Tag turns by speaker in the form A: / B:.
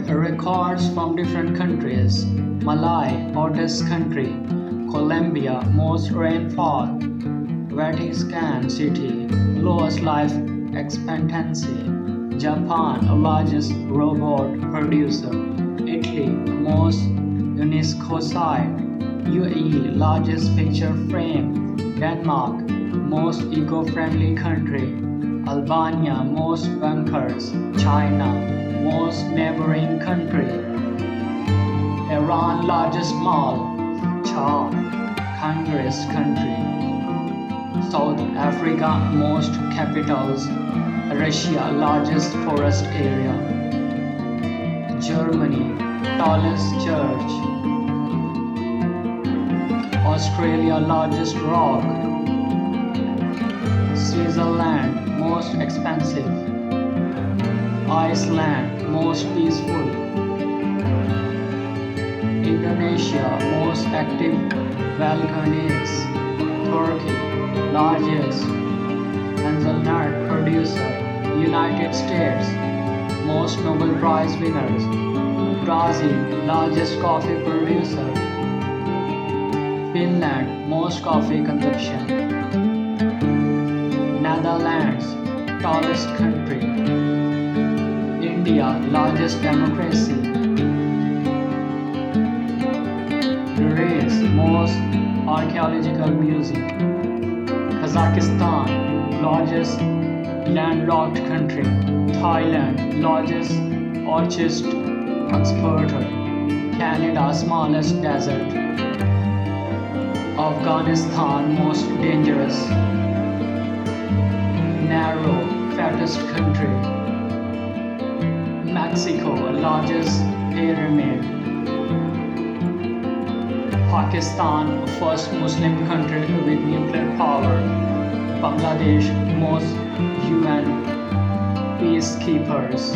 A: Records from different countries. Malay, hottest country. Colombia, most rainfall. Vatican City, lowest life expectancy. Japan, largest robot producer. Italy, most UNESCO site. UAE, largest picture frame. Denmark, most eco-friendly country. Albania, most bunkers. China, most neighboring country. Iran, largest mall. Chad, Congress country. South Africa, most capitals. Russia, largest forest area. Germany, tallest church. Australia, largest rock. Switzerland, most expensive. Iceland, most peaceful. Indonesia, most active volcanoes. Turkey, largest hazelnut producer. United States, most Nobel Prize winners. Brazil, largest coffee producer. Finland, most coffee consumption. Netherlands, tallest country. India, largest democracy. Greece, most archaeological museum. Kazakhstan, largest landlocked country. Thailand, largest orchid exporter. Canada, smallest desert. Afghanistan, most dangerous. Narrow, fattest country. Mexico, largest pyramid. Pakistan, first Muslim country with nuclear power. Bangladesh, most UN peacekeepers.